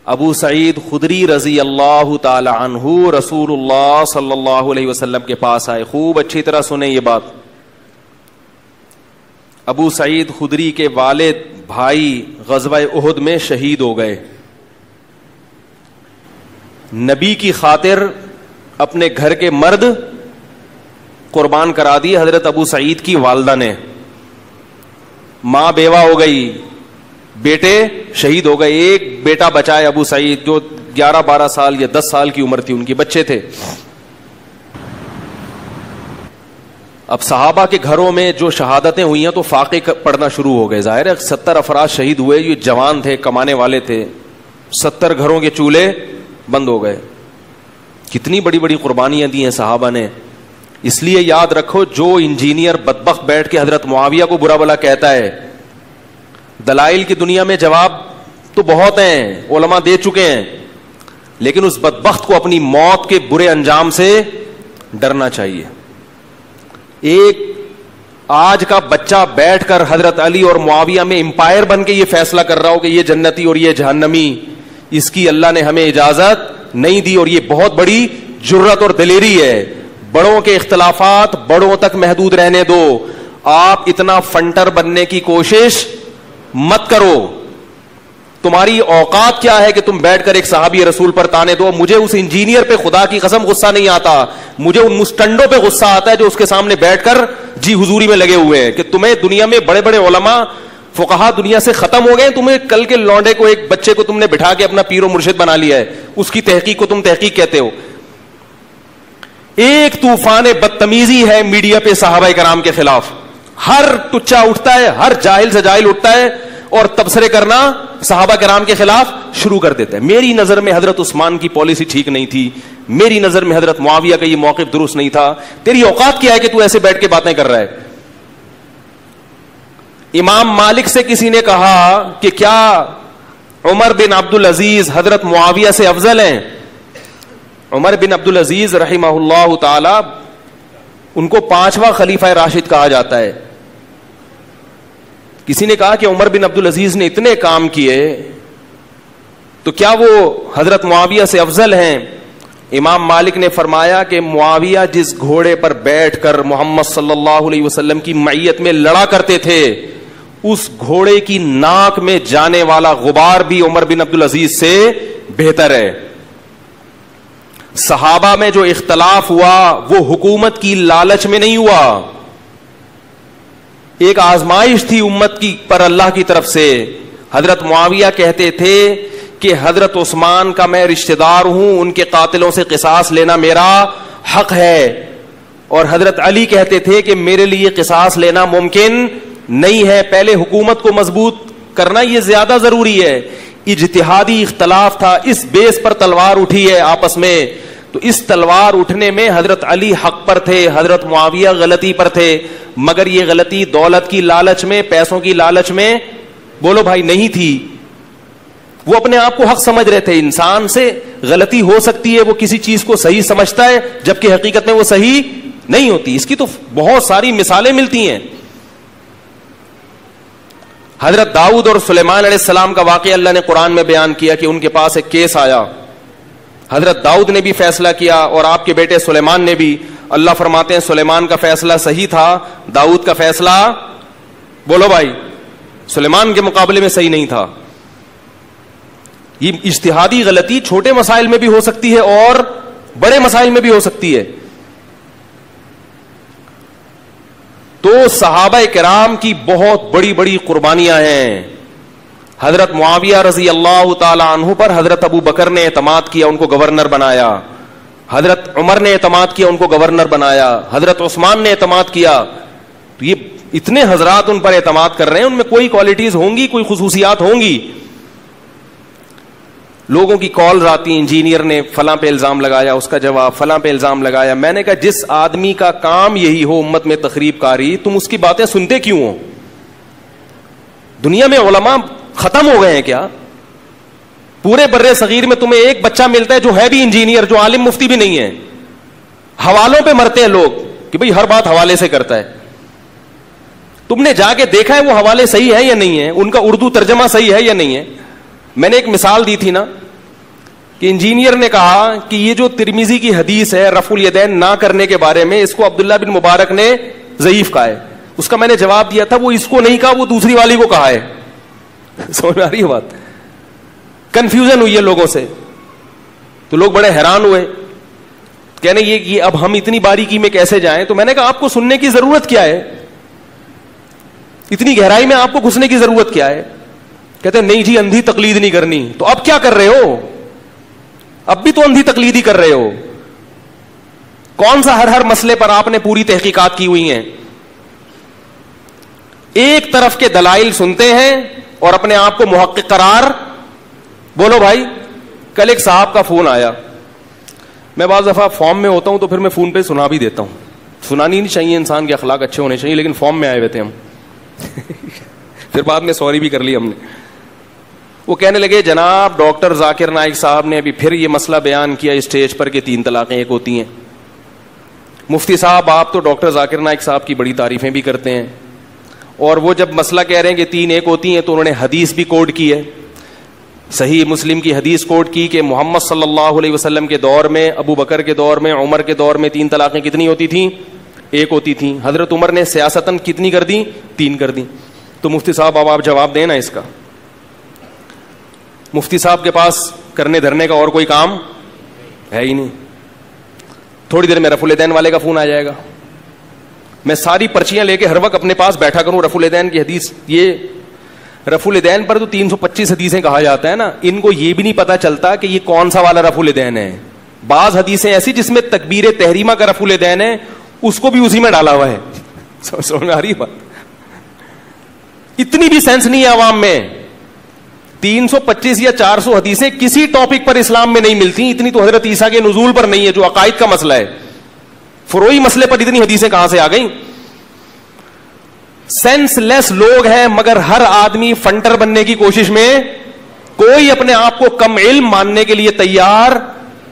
ابو سعید خدری رضی اللہ تعالی عنہ رسول اللہ صلی اللہ علیہ وسلم کے پاس آئے. خوب اچھی طرح سنیں یہ بات. ابو سعید خدری کے والد بھائی غزوہ احد میں شہید ہو گئے. نبی کی خاطر اپنے گھر کے مرد قربان کرا دی حضرت ابو سعید کی والدہ نے. ماں بیوہ ہو گئی, بیٹے شہید ہو گئے. ایک بیٹا بچائے ابو سعید جو 11-12 سال یا 10 سال کی عمر تھی, ان کی بچے تھے. اب صحابہ کے گھروں میں جو شہادتیں ہوئی ہیں تو فاقے پڑنا شروع ہو گئے. ظاہر ہے 70 افراد شہید ہوئے, یہ جوان تھے, کمانے والے تھے. 70 گھروں کے چولہے بند ہو گئے. کتنی بڑی بڑی قربانیاں دی ہیں صحابہ نے. اس لیے یاد رکھو, جو انجینئر بدبخت بیٹھ کے حضرت معاویہ کو برا بھلا کہتا ہے, دلائل کی دنیا میں جواب تو بہت ہیں, علماء دے چکے ہیں, لیکن اس بدبخت کو اپنی موت کے برے انجام سے ڈرنا چاہیے. ایک آج کا بچہ بیٹھ کر حضرت علی اور معاویہ میں امپائر بن کے یہ فیصلہ کر رہا ہو کہ یہ جنتی اور یہ جہنمی, اس کی اللہ نے ہمیں اجازت نہیں دی, اور یہ بہت بڑی جرت اور دلیری ہے. بڑوں کے اختلافات بڑوں تک محدود رہنے دو. آپ اتنا فنٹر بننے کی کوشش مت کرو. تمہاری اوقات کیا ہے کہ تم بیٹھ کر ایک صحابی رسول پر تانے دو. مجھے اس انجینئر پہ خدا کی قسم غصہ نہیں آتا, مجھے ان مسٹنڈوں پہ غصہ آتا ہے جو اس کے سامنے بیٹھ کر جی حضوری میں لگے ہوئے ہیں کہ تمہیں دنیا میں بڑے بڑے علماء فقہا دنیا سے ختم ہو گئے, تمہیں کل کے لونڈے کو, ایک بچے کو تم نے بٹھا کے اپنا پیر و مرشد بنا لیا ہے, اس کی تحقیق کو تم تحقیق کہتے ہو. ایک طوفان بدتمیزی ہے میڈیا پہ صحابہ کرام کے خلاف. ہر ٹچا اٹھتا ہے, ہر جاہل سے جاہل اٹھتا ہے اور تبصرے کرنا صحابہ کرام کے خلاف شروع کر دیتا ہے. میری نظر میں حضرت عثمان کی پالیسی ٹھیک نہیں تھی, میری نظر میں حضرت معاویہ کا یہ موقف درست نہیں تھا. تیری اوقات کیا ہے کہ تو ایسے بیٹھ کے باتیں کر رہا ہے. امام مالک سے کسی نے کہا کہ کیا عمر بن عبد العزیز حضرت معاویہ سے افضل ہیں؟ عمر بن عبد العزیز رحمہ اللہ تعالی, ان کو 5واں خلیفہ راشد کہا جاتا ہے. کسی نے کہا کہ عمر بن عبد العزیز نے اتنے کام کیے تو کیا وہ حضرت معاویہ سے افضل ہیں؟ امام مالک نے فرمایا کہ معاویہ جس گھوڑے پر بیٹھ کر محمد صلی اللہ علیہ وسلم کی معیت میں لڑا کرتے تھے, اس گھوڑے کی ناک میں جانے والا غبار بھی عمر بن عبد العزیز سے بہتر ہے. صحابہ میں جو اختلاف ہوا وہ حکومت کی لالچ میں نہیں ہوا, ایک آزمائش تھی امت کی پر اللہ کی طرف سے. حضرت معاویہ کہتے تھے کہ حضرت عثمان کا میں رشتہ دار ہوں, ان کے قاتلوں سے قصاص لینا میرا حق ہے, اور حضرت علی کہتے تھے کہ میرے لیے قصاص لینا ممکن نہیں ہے, پہلے حکومت کو مضبوط کرنا یہ زیادہ ضروری ہے. اجتہادی اختلاف تھا, اس بیس پر تلوار اٹھی ہے آپس میں, تو اس تلوار اٹھنے میں حضرت علی حق پر تھے, حضرت معاویہ غلطی پر تھے, مگر یہ غلطی دولت کی لالچ میں, پیسوں کی لالچ میں بولو بھائی نہیں تھی. وہ اپنے آپ کو حق سمجھ رہے تھے. انسان سے غلطی ہو سکتی ہے, وہ کسی چیز کو صحیح سمجھتا ہے جبکہ حقیقت میں وہ صحیح نہیں ہوتی. اس کی تو بہت ساری مثالیں ملتی ہیں. حضرت داؤد اور سلیمان علیہ السلام کا واقعہ اللہ نے قرآن میں بیان کیا کہ ان کے پاس ایک کیس آیا, حضرت داؤد نے بھی فیصلہ کیا اور آپ کے بیٹے سلیمان نے بھی. اللہ فرماتے ہیں سلیمان کا فیصلہ صحیح تھا, داؤد کا فیصلہ بولو بھائی سلیمان کے مقابلے میں صحیح نہیں تھا. یہ اجتہادی غلطی چھوٹے مسائل میں بھی ہو سکتی ہے اور بڑے مسائل میں بھی ہو سکتی ہے. تو صحابہ کرام کی بہت بڑی بڑی قربانیاں ہیں. حضرت معاویہ رضی اللہ تعالی عنہ پر حضرت ابو بکر نے اعتماد کیا, ان کو گورنر بنایا. حضرت عمر نے اعتماد کیا, ان کو گورنر بنایا. حضرت عثمان نے اعتماد کیا. تو یہ اتنے حضرات ان پر اعتماد کر رہے ہیں, ان میں کوئی کوالٹیز ہوں گی, کوئی خصوصیات ہوں گی. لوگوں کی کالز آتی, انجینئر نے فلاں پہ الزام لگایا, اس کا جواب فلاں پہ الزام لگایا. میں نے کہا جس آدمی کا کام یہی ہو امت میں تخریب کاری, تم اس کی باتیں سنتے کیوں ہو؟ دنیا میں علماء ختم ہو گئے ہیں کیا؟ پورے برے صغیر میں تمہیں ایک بچہ ملتا ہے جو ہے بھی انجینئر, جو عالم مفتی بھی نہیں ہے. حوالوں پہ مرتے ہیں لوگ کہ بھئی ہر بات حوالے سے کرتا ہے. تم نے جا کے دیکھا ہے وہ حوالے صحیح ہے یا نہیں ہے, ان کا اردو ترجمہ صحیح ہے یا نہیں ہے؟ میں نے ایک مثال دی تھی نا کہ انجینئر نے کہا کہ یہ جو ترمذی کی حدیث ہے رفع الیدین نہ کرنے کے بارے میں، اس کو عبداللہ بن مبارک نے ضعیف کہا ہے. اس کا میں نے جواب دیا تھا وہ اس کو نہیں کہا، وہ دوسری والی کو کہا ہے. سمجھ آ رہی ہے بات؟ کنفیوژن ہوئی ہے لوگوں سے. تو لوگ بڑے حیران ہوئے، کہنے یہ اب ہم اتنی باریکی میں کیسے جائیں. تو میں نے کہا آپ کو سننے کی ضرورت کیا ہے، اتنی گہرائی میں آپ کو گھسنے کی ضرورت کیا ہے. کہتے نہیں جی اندھی تقلید نہیں کرنی. تو اب کیا کر رہے ہو؟ اب بھی تو اندھی تقلید ہی کر رہے ہو. کون سا ہر مسئلے پر آپ نے پوری تحقیقات کی ہوئی ہیں؟ ایک طرف کے دلائل سنتے ہیں اور اپنے آپ کو محقق قرار. بولو بھائی. کل ایک صاحب کا فون آیا، میں بعض دفعہ فارم میں ہوتا ہوں تو پھر میں فون پہ سنا بھی دیتا ہوں. سنانی نہیں چاہیے، انسان کے اخلاق اچھے ہونے چاہیے، لیکن فارم میں آئے ہوئے تھے ہم. پھر بعد میں سوری بھی کر لی ہم نے. وہ کہنے لگے جناب ڈاکٹر ذاکر نائک صاحب نے ابھی پھر یہ مسئلہ بیان کیا اسٹیج پر کہ 3 طلاقیں ایک ہوتی ہیں. مفتی صاحب آپ تو ڈاکٹر ذاکر نائک صاحب کی بڑی تعریفیں بھی کرتے ہیں، اور وہ جب مسئلہ کہہ رہے ہیں کہ 3 ایک ہوتی ہیں تو انہوں نے حدیث بھی کوٹ کی ہے، صحیح مسلم کی حدیث کوٹ کی کہ محمد صلی اللہ علیہ وسلم کے دور میں، ابو بکر کے دور میں، عمر کے دور میں 3 طلاقیں کتنی ہوتی تھیں؟ ایک ہوتی تھیں. حضرت عمر نے سیاستاً کتنی کر دی؟ 3 کر دی. تو مفتی صاحب اب آپ جواب دیں نا اس کا. مفتی صاحب کے پاس کرنے دھرنے کا اور کوئی کام ہے ہی نہیں. تھوڑی دیر میں رفع الیدین والے کا فون آ جائے گا. میں ساری پرچیاں لے کے ہر وقت اپنے پاس بیٹھا کروں رفع الیدین کی حدیث. یہ رفع الیدین پر تو 325 حدیثیں کہا جاتا ہے نا، ان کو یہ بھی نہیں پتا چلتا کہ یہ کون سا والا رفع الیدین ہے. بعض حدیثیں ایسی جس میں تکبیر تحریمہ کا رفع الیدین ہے، اس کو بھی اسی میں ڈالا ہوا ہے. سمجھ آ رہی بات؟ اتنی بھی سینس نہیں ہے عوام میں. 325 یا 400 حدیثیں کسی ٹاپک پر اسلام میں نہیں ملتی. اتنی تو حضرت عیسیٰ کے نزول پر نہیں ہے جو عقائد کا مسئلہ ہے. فروعی مسئلے پر اتنی حدیثیں کہاں سے آ گئیں؟ سینس لیس لوگ ہیں، مگر ہر آدمی فنٹر بننے کی کوشش میں. کوئی اپنے آپ کو کم علم ماننے کے لیے تیار.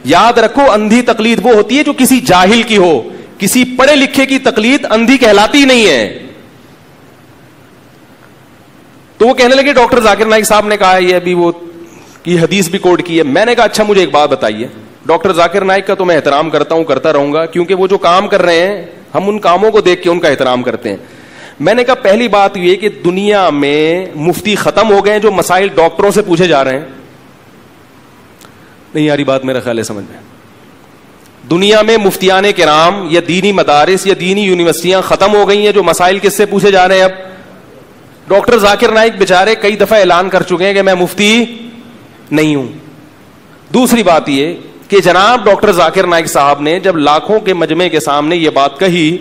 یاد رکھو اندھی تقلید وہ ہوتی ہے جو کسی جاہل کی ہو. کسی پڑھے لکھے کی تقلید اندھی کہلاتی نہیں ہے. تو وہ کہنے لگے ڈاکٹر ذاکر نائک صاحب نے کہا یہ ابھی وہ کی حدیث بھی کوٹ کی ہے. میں نے کہا اچھا مجھے ایک بات بتائیے. ڈاکٹر ذاکر نائک کا تو میں احترام کرتا ہوں، کرتا رہوں گا، کیونکہ وہ جو کام کر رہے ہیں ہم ان کاموں کو دیکھ کے ان کا احترام کرتے ہیں. میں نے کہا پہلی بات یہ کہ دنیا میں مفتی ختم ہو گئے ہیں جو مسائل ڈاکٹروں سے پوچھے جا رہے ہیں. نہیں یاری بات میرا خیال ہے سمجھ میں. دنیا میں مفتیان کرام یا دینی مدارس یا دینی یونیورسٹیاں ختم ہو گئی ہیں جو مسائل کس سے پوچھے جا رہے ہیں. اب ڈاکٹر ذاکر نائک بیچارے کئی دفعہ اعلان کر چکے ہیں کہ میں مفتی نہیں ہوں. دوسری بات یہ کہ جناب ڈاکٹر ذاکر نائک صاحب نے جب لاکھوں کے مجمع کے سامنے یہ بات کہی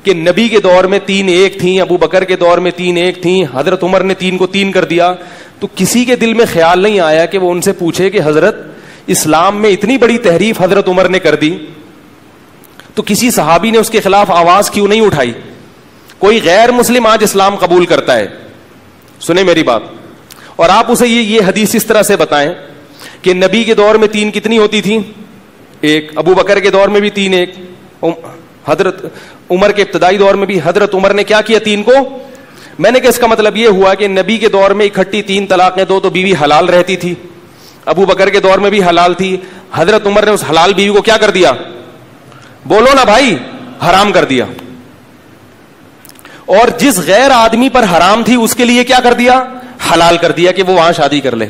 کہ نبی کے دور میں 3 ایک تھیں، ابو بکر کے دور میں 3 ایک تھیں، حضرت عمر نے 3 کو 3 کر دیا، تو کسی کے دل میں خیال نہیں آیا کہ وہ ان سے پوچھے کہ حضرت اسلام میں اتنی بڑی تحریف حضرت عمر نے کر دی تو کسی صحابی نے اس کے خلاف آواز کیوں نہیں اٹھائی؟ کوئی غیر مسلم آج اسلام قبول کرتا ہے، سنیں میری بات، اور آپ اسے یہ حدیث اس طرح سے بتائیں کہ نبی کے دور میں 3 کتنی ہوتی تھی؟ ایک. ابو بکر کے دور میں بھی 3 ایک. حضرت عمر کے ابتدائی دور میں بھی حضرت عمر نے کیا کیا 3 کو. میں نے کہ اس کا مطلب یہ ہوا کہ نبی کے دور میں اکٹھی 3 طلاقیں دو تو بیوی حلال رہتی تھی. ابو بکر کے دور میں بھی حلال تھی. حضرت عمر نے اس حلال بیوی کو کیا کر دیا؟ بولو نا بھائی، حرام کر دیا. اور جس غیر آدمی پر حرام تھی اس کے لیے کیا کر دیا؟ حلال کر دیا کہ وہ وہاں شادی کر لے.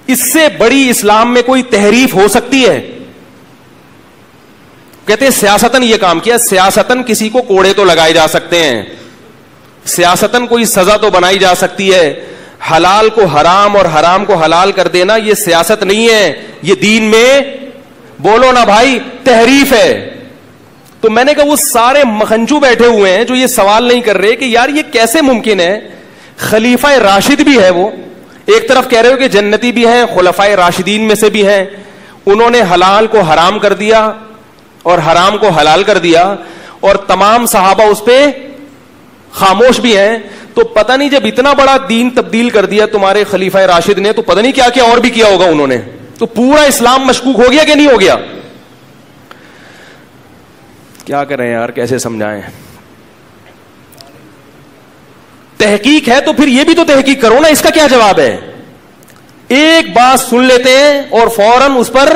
اس سے بڑی اسلام میں کوئی تحریف ہو سکتی ہے؟ کہتے ہیں سیاستن یہ کام کیا. سیاستن کسی کو کوڑے تو لگائے جا سکتے ہیں، سیاستن کوئی سزا تو بنائی جا سکتی ہے. حلال کو حرام اور حرام کو حلال کر دینا یہ سیاست نہیں ہے، یہ دین میں بولو نا بھائی تحریف ہے. تو میں نے کہا وہ سارے مخنجو بیٹھے ہوئے ہیں جو یہ سوال نہیں کر رہے کہ یار یہ کیسے ممکن ہے. خلیفہ راشد بھی ہے، وہ ایک طرف کہہ رہے ہو کہ جنتی بھی ہیں، خلفائے راشدین میں سے بھی ہیں، انہوں نے حلال کو حرام کر دیا اور حرام کو حلال کر دیا، اور تمام صحابہ اس پہ خاموش بھی ہیں. تو پتہ نہیں جب اتنا بڑا دین تبدیل کر دیا تمہارے خلیفہ راشد نے تو پتہ نہیں کیا کیا اور بھی کیا ہوگا انہوں نے. تو پورا اسلام مشکوک ہو گیا کہ نہیں ہو گیا؟ کیا کریں یار، کیسے سمجھائیں؟ تحقیق ہے تو پھر یہ بھی تو تحقیق کرو نا. اس کا کیا جواب ہے؟ ایک بات سن لیتے ہیں اور فوراً اس پر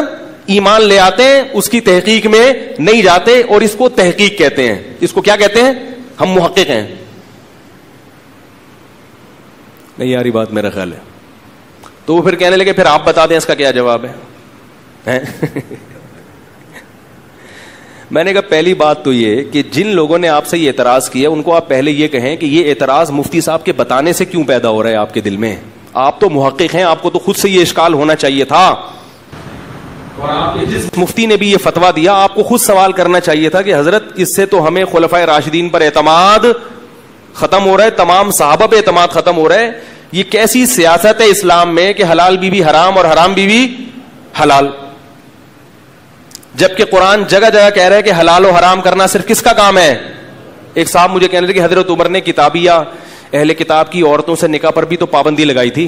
ایمان لے آتے ہیں, اس کی تحقیق میں نہیں جاتے, اور اس کو تحقیق کہتے ہیں. اس کو کیا کہتے ہیں؟ ہم محقق ہیں. نہیں یاری بات میرا خیال ہے. تو وہ پھر کہنے لگے پھر آپ بتا دیں اس کا کیا جواب ہے. میں نے کہا پہلی بات تو یہ کہ جن لوگوں نے آپ سے یہ اعتراض کیا ان کو آپ پہلے یہ کہیں کہ یہ اعتراض مفتی صاحب کے بتانے سے کیوں پیدا ہو رہا ہے آپ کے دل میں. آپ تو محقق ہیں, آپ کو تو خود سے یہ اشکال ہونا چاہیے تھا, اور آپ نے جس مفتی نے بھی یہ فتویٰ دیا آپ کو خود سوال کرنا چاہیے تھا کہ حضرت اس سے تو ہمیں خلفائے راشدین پر اعتماد ختم ہو رہا ہے, تمام صحابہ پہ اعتماد ختم ہو رہا ہے. یہ کیسی سیاست ہے اسلام میں کہ حلال بیوی حرام اور حرام بیوی حلال, جبکہ قرآن جگہ جگہ کہہ رہا ہے کہ حلال و حرام کرنا صرف کس کا کام ہے. ایک صاحب مجھے کہنے لگے کہ حضرت عمر نے کتابیہ اہل کتاب کی عورتوں سے نکاح پر بھی تو پابندی لگائی تھی.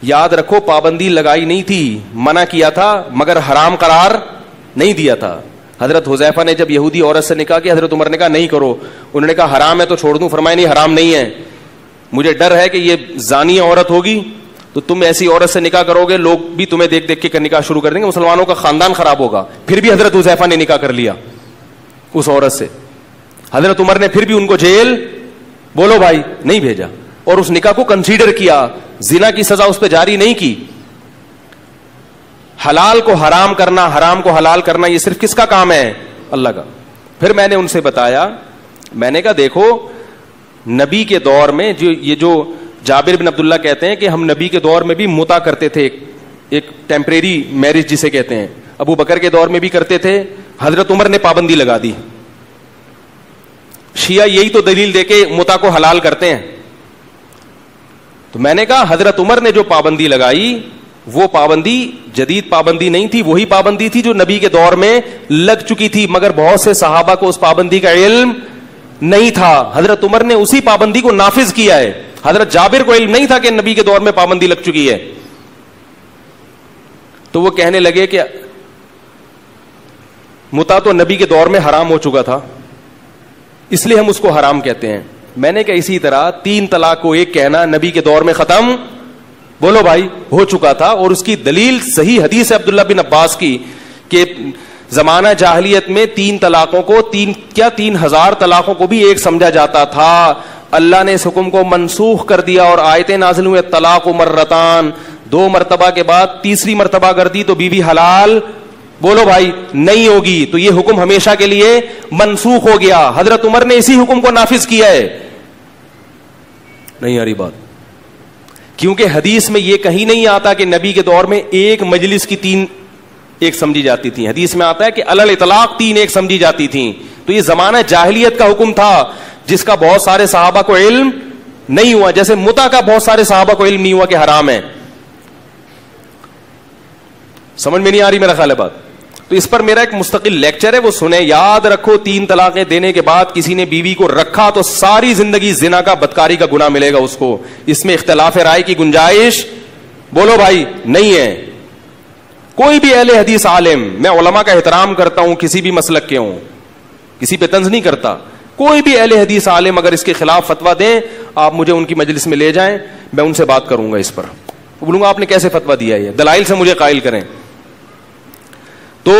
یاد رکھو پابندی لگائی نہیں تھی, منع کیا تھا, مگر حرام قرار نہیں دیا تھا. حضرت حذیفہ نے جب یہودی عورت سے نکاح کیا, حضرت عمر نے کہا نہیں کرو. انہوں نے کہا حرام ہے تو چھوڑ دوں, فرمایا نہیں حرام نہیں ہے, مجھے ڈر ہے کہ یہ زانی عورت ہوگی تو تم ایسی عورت سے نکاح کرو گے, لوگ بھی تمہیں دیکھ دیکھ کے نکاح شروع کر دیں گے, مسلمانوں کا خاندان خراب ہوگا. پھر بھی حضرت حذیفہ نے نکاح کر لیا اس عورت سے. حضرت عمر نے پھر بھی ان کو جیل بولو بھائی نہیں بھیجا, اور اس نکاح کو کنسیڈر کیا, زنا کی سزا اس پہ جاری نہیں کی. حلال کو حرام کرنا, حرام کو حلال کرنا, یہ صرف کس کا کام ہے؟ اللہ کا. پھر میں نے ان سے بتایا, میں نے کہا دیکھو نبی کے دور میں جو جابر بن عبداللہ کہتے ہیں کہ ہم نبی کے دور میں بھی متا کرتے تھے, ایک ٹیمپریری میرج جسے کہتے ہیں, ابو بکر کے دور میں بھی کرتے تھے, حضرت عمر نے پابندی لگا دی. شیعہ یہی تو دلیل دے کے متا کو حلال کرتے ہیں. تو میں نے کہا حضرت عمر نے جو پابندی لگائی وہ پابندی جدید پابندی نہیں تھی, وہی پابندی تھی جو نبی کے دور میں لگ چکی تھی, مگر بہت سے صحابہ کو اس پابندی کا علم نہیں تھا. حضرت عمر نے اسی پابندی کو نافذ کیا ہے. حضرت جابر کو علم نہیں تھا کہ نبی کے دور میں پابندی لگ چکی ہے. تو وہ کہنے لگے کہ متا تو نبی کے دور میں حرام ہو چکا تھا, اس لیے ہم اس کو حرام کہتے ہیں. میں نے کہا اسی طرح 3 طلاق کو ایک کہنا نبی کے دور میں ختم بولو بھائی ہو چکا تھا, اور اس کی دلیل صحیح حدیث ہے عبداللہ بن عباس کی کہ زمانہ جاہلیت میں 3 طلاقوں کو 3000 طلاقوں کو بھی ایک سمجھا جاتا تھا. اللہ نے اس حکم کو منسوخ کر دیا اور آیتیں نازل ہوئے طلاق مرتان, 2 مرتبہ کے بعد تیسری مرتبہ کر دی تو بیوی حلال بولو بھائی نہیں ہوگی. تو یہ حکم ہمیشہ کے لیے منسوخ ہو گیا. حضرت عمر نے اسی حکم کو نافذ کیا ہے. نہیں یاری بات, کیونکہ حدیث میں یہ کہیں نہیں آتا کہ نبی کے دور میں ایک مجلس کی 3 ایک سمجھی جاتی تھی. حدیث میں آتا ہے کہ علل اطلاق 3 ایک سمجھی جاتی تھیں. تو یہ زمانہ جاہلیت کا حکم تھا جس کا بہت سارے صحابہ کو علم نہیں ہوا, جیسے متا کا بہت سارے صحابہ کو علم نہیں ہوا کہ حرام ہے. سمجھ میں نہیں آ رہی میرا خیال ہے بات. تو اس پر میرا ایک مستقل لیکچر ہے, وہ سنیں. یاد رکھو 3 طلاقیں دینے کے بعد کسی نے بیوی کو رکھا تو ساری زندگی زنا کا بدکاری کا گناہ ملے گا اس کو. اس میں اختلاف رائے کی گنجائش بولو بھائی نہیں ہے. کوئی بھی اہل حدیث عالم, میں علماء کا احترام کرتا ہوں کسی بھی مسلک کے ہوں, کسی پہ طنز نہیں کرتا, کوئی بھی اہل حدیث عالم اگر اس کے خلاف فتویٰ دیں آپ مجھے ان کی مجلس میں لے جائیں, میں ان سے بات کروں گا اس پر, بولوں گا آپ نے کیسے فتویٰ دیا ہے, دلائل سے مجھے قائل کریں. تو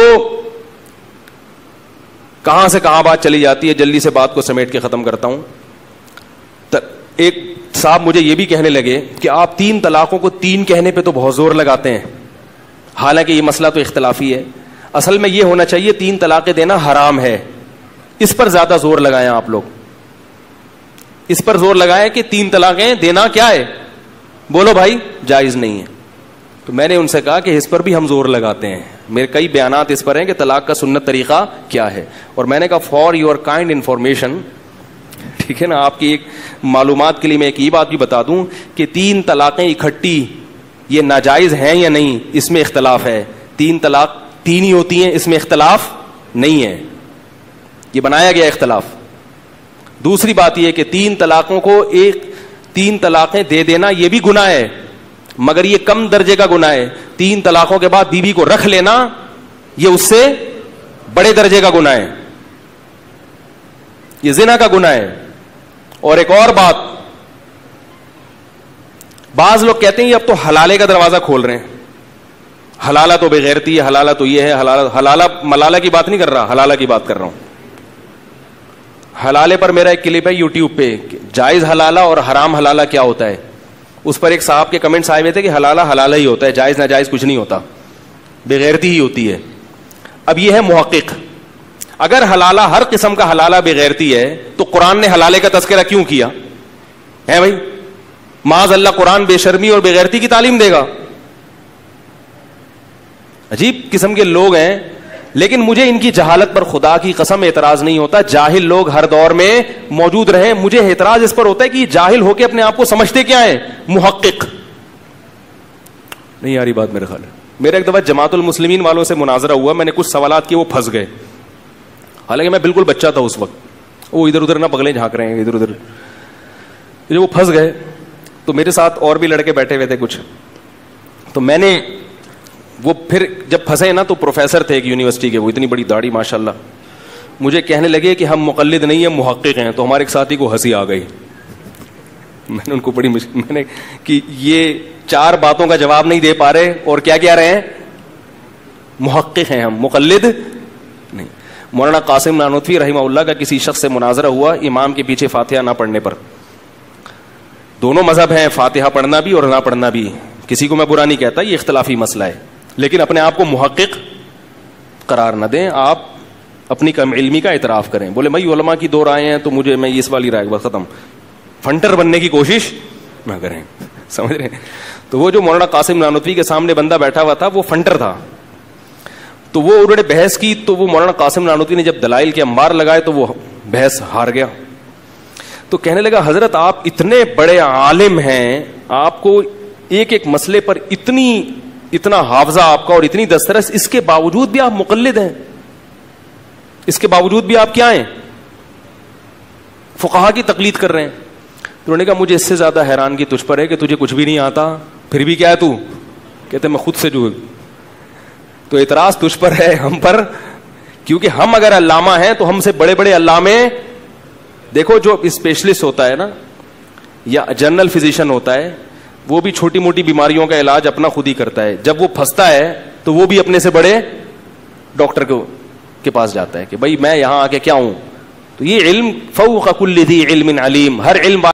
کہاں سے کہاں بات چلی جاتی ہے, جلدی سے بات کو سمیٹ کے ختم کرتا ہوں. ایک صاحب مجھے یہ بھی کہنے لگے کہ آپ 3 طلاقوں کو 3 کہنے پہ تو بہت زور لگاتے ہیں, حالانکہ یہ مسئلہ تو اختلافی ہے. اصل میں یہ ہونا چاہیے 3 طلاقیں دینا حرام ہے, اس پر زیادہ زور لگائیں آپ لوگ, اس پر زور لگائیں کہ 3 طلاقیں دینا کیا ہے بولو بھائی جائز نہیں ہے. تو میں نے ان سے کہا کہ اس پر بھی ہم زور لگاتے ہیں, میرے کئی بیانات اس پر ہیں کہ طلاق کا سنت طریقہ کیا ہے. اور میں نے کہا فار یور کائنڈ انفارمیشن, ٹھیک ہے نا, آپ کی ایک معلومات کے لیے میں ایک یہ بات بھی بتا دوں کہ 3 طلاقیں اکٹھی یہ ناجائز ہیں یا نہیں, اس میں اختلاف ہے. 3 طلاق 3 ہی ہوتی ہیں, اس میں اختلاف نہیں ہے, یہ بنایا گیا اختلاف. دوسری بات یہ کہ 3 طلاقوں کو 3 طلاقیں دے دینا یہ بھی گناہ ہے, مگر یہ کم درجے کا گناہ ہے. 3 طلاقوں کے بعد بیوی کو رکھ لینا یہ اس سے بڑے درجے کا گناہ ہے, یہ زنا کا گناہ ہے. اور ایک اور بات, بعض لوگ کہتے ہیں یہ اب تو حلالے کا دروازہ کھول رہے ہیں, حلالہ تو بغیرتی ہے, حلالہ تو یہ ہے, حلالہ ملالہ کی بات نہیں کر رہا, حلالہ کی بات کر رہا ہوں. حلالے پر میرا ایک کلپ ہے یوٹیوب پہ, جائز حلالہ اور حرام حلالہ کیا ہوتا ہے. اس پر ایک صاحب کے کمنٹس آئے ہوئے تھے کہ حلالہ حلالہ ہی ہوتا ہے, جائز ناجائز کچھ نہیں ہوتا, بغیرتی ہی ہوتی ہے. اب یہ ہے محقق, اگر حلالہ ہر قسم کا حلالہ بغیرتی ہے تو قرآن نے حلالے کا تذکرہ کیوں کیا ہے بھائی؟ معاذ اللہ قرآن بے شرمی اور بغیرتی کی تعلیم دے گا. عجیب قسم کے لوگ ہیں, لیکن مجھے ان کی جہالت پر خدا کی قسم اعتراض نہیں ہوتا. جاہل لوگ ہر دور میں موجود رہے, مجھے اعتراض اس پر ہوتا ہے کہ جاہل ہو کے اپنے آپ کو سمجھتے کیا ہیں, محقق. نہیں آ رہی بات میرے خیال ہے. میرا ایک دفعہ جماعت المسلمین والوں سے مناظرہ ہوا, میں نے کچھ سوالات کیے, وہ پھنس گئے, حالانکہ میں بالکل بچہ تھا اس وقت. وہ ادھر ادھر نہ پگلے جھانک رہے ہیں ادھر ادھر, وہ پھنس گئے. تو میرے ساتھ اور بھی لڑکے بیٹھے ہوئے تھے کچھ, تو میں نے وہ پھر جب پھنسے نا تو پروفیسر تھے ایک یونیورسٹی کے, وہ اتنی بڑی داڑھی ماشاءاللہ, مجھے کہنے لگے کہ ہم مقلد نہیں ہیں محقق ہیں. تو ہمارے ایک ساتھی کو ہنسی آ گئی. میں نے ان کو بڑی میں نے کہ یہ 4 باتوں کا جواب نہیں دے پا رہے اور کیا کہہ رہے ہیں, محقق ہیں ہم, مقلد نہیں. مولانا قاسم نانوتوی رحمہ اللہ کا کسی شخص سے مناظرہ ہوا امام کے پیچھے فاتحہ نہ پڑھنے پر. دونوں مذہب ہیں, فاتحہ پڑھنا بھی اور نہ پڑھنا بھی, کسی کو میں برا نہیں کہتا, یہ اختلافی مسئلہ ہے, لیکن اپنے آپ کو محقق قرار نہ دیں, آپ اپنی کم علمی کا اعتراف کریں. بولے بھائی علماء کی 2 رائے ہیں تو مجھے میں اس والی رائے بس ختم, فنٹر بننے کی کوشش نہ کریں, سمجھ رہے ہیں. تو وہ جو مولانا قاسم نانوتوی کے سامنے بندہ بیٹھا ہوا تھا وہ فنٹر تھا, تو وہ انہوں نے بحث کی, تو وہ مولانا قاسم نانوتوی نے جب دلائل کے انبار لگائے تو وہ بحث ہار گیا. تو کہنے لگا حضرت آپ اتنے بڑے عالم ہیں, آپ کو ایک ایک مسئلے پر اتنا حافظہ آپ کا اور اتنی دسترس, اس کے باوجود بھی آپ مقلد ہیں, اس کے باوجود بھی آپ کیا ہیں, فقہا کی تقلید کر رہے ہیں. تو انہوں نے کہا مجھے اس سے زیادہ حیرانگی تجھ پر ہے کہ تجھے کچھ بھی نہیں آتا, پھر بھی کیا ہے تو کہتے میں خود سے جو. تو اعتراض تجھ پر ہے, ہم پر, کیونکہ ہم اگر علامہ ہیں تو ہم سے بڑے بڑے علامے, دیکھو جو اسپیشلسٹ ہوتا ہے نا یا جنرل فزیشین ہوتا ہے, وہ بھی چھوٹی موٹی بیماریوں کا علاج اپنا خود ہی کرتا ہے. جب وہ پھنستا ہے تو وہ بھی اپنے سے بڑے ڈاکٹر کے پاس جاتا ہے کہ بھائی میں یہاں آ کے کیا ہوں. تو یہ علم فوق کل ذی علم علیم, ہر علم